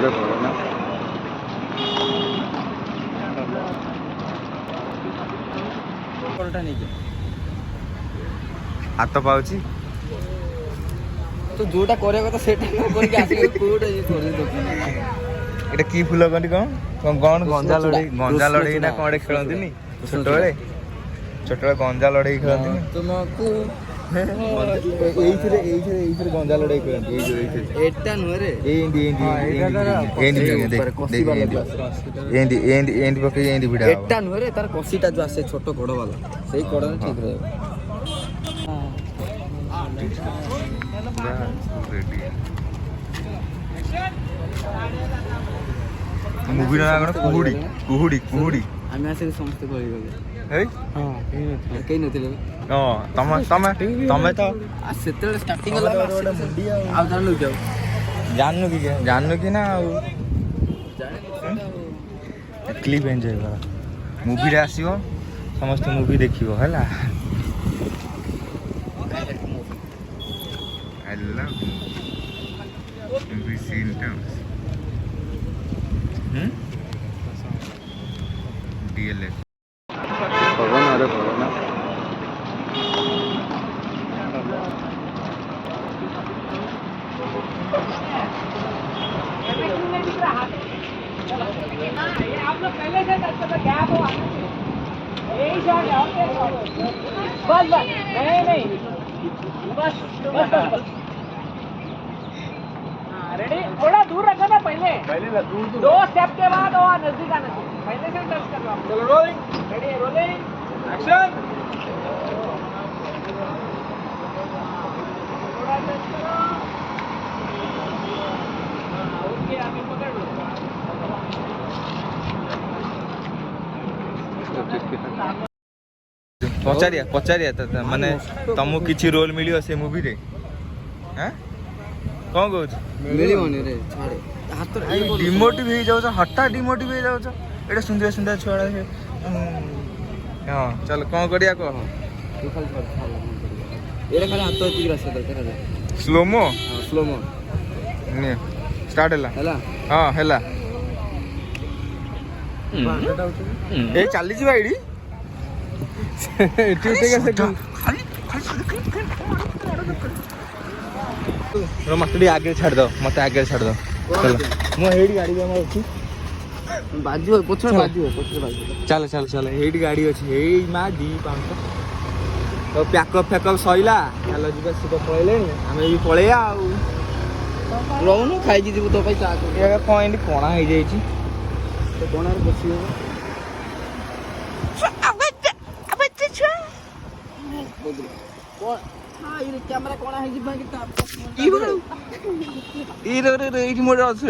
ଘରେ ପଳେଇବ ନା ହାତ ପାଉଛି ତୁ ଯୋଉଟା କରିବା କଥା ସେଟା ନ କରିକି ଆସିକି କୋଉଟା ଇଏ କରିଦଉଛୁ। ଏଇଟା କି ଫୁଲ କହନ୍ତି କଣ ଗଞ୍ଜା ଲଢେଇ ନା କଣ ଖେଳନ୍ତିନି ଛୋଟବେଳେ ଗଞ୍ଜା ଲଢେଇ ଖେଳନ୍ତିନି ତୁମକୁ ଏଇଥିରେ ଗଞ୍ଜା ଲଢେଇ ଖେଳନ୍ତି ଏଟା ନୁହେଁ ରେ ଏନ୍ତି ପକେଇ ଏନ୍ତି ଭିଡା ଏଟା ନୁହେଁ ରେ ତାର କଷିଟା ଯୋଉ ଆସେ ଛୋଟ କଡ ବାଲା ସେଇ କଡରେ ଠିକ ରହିବ। ମୁଭି ନା କଣ କୁହୁଡି ଆମେ ଆସିକି ସମସ୍ତେ କହିଗଲେ କେହି ନଥିଲେ ତମେ ତ ସେତେବେଳେ ଷ୍ଟାର୍ଟିଂ ହେଲା ଆଉ ଜାଣିନୁ କି ନା ଆଉ କ୍ଲିପ୍ ଏନ୍ଜୟ କର ମୁଭିରେ ଆସିବ ସମସ୍ତେ ମୁଭି ଦେଖିବ ହେଲା। I love movie scene terms. DLF. ପବନ ଆରେ ପବନ आप लोग पहले से गैप हो यही शॉट है बस नहीं बस रेडी थोड़ा दूर रखो ना पहले दूर 2 स्टेप के बाद और नजदीक आना चाहिए पहले से टच कर लो चलो रोलिंग रेडी रोलिंग एक्शन थोड़ा टच करो ओके अभी पकड़ लो ପଚାରିଆ ମାନେ ତମକୁ କିଛି ରୋଲ ମିଳିବ ସେ ମୁଭିରେ କଣ କହୁଛୁ ମିଳିବନି ରେ ଛାଡେ ହାତରେ ଡିମୋଟିଭ ହେଇଯାଉଛ ହଠାତ୍ ଡିମୋଟିଭ ହେଇଯାଉଛ ଏଇଟା ସୁନ୍ଦର ଛୁଆଟା ହଁ ଚାଲ କଣ କରିବା କହ ଏଇଟା ଖାଲି ହାତ ଏତିକି ରାସ୍ତା ଦରକାର ସ୍ଲୋମୋ ଷ୍ଟାର୍ଟ ହେଲା ହଁ ହେଲା ଏଇ ଚାଲିଯିବା ଏଇଠି ମତେ ଟିକେ ଆଗରେ ଛାଡ଼ିଦବ ମୁଁ ଏଇଠି ଗାଡ଼ି ଆମର ଅଛି ବାଜିବ ପଛରେ ବାଜିବ ଚାଲ ଏଇଠି ଗାଡ଼ି ଅଛି ଏଇ ମା 2-5 ତ ପ୍ୟାକଅପ୍ ସଇଲା ଚାଲ ଯିବା ସିଏ ତ ପଳେଇଲେଣି ଆମେ ବି ପଳେଇବା ଆଉ ରହୁନୁ ଖାଇକି ଯିବୁ ତୋ ପାଇଁ ଚା କଣ ଏମିତି କଣା ହେଇଯାଇଛି କଣାରେ ବସିବ କ୍ୟାମେରା କଣ ହେଇଯିବ ଏଇଠି ମୋର ଅଛି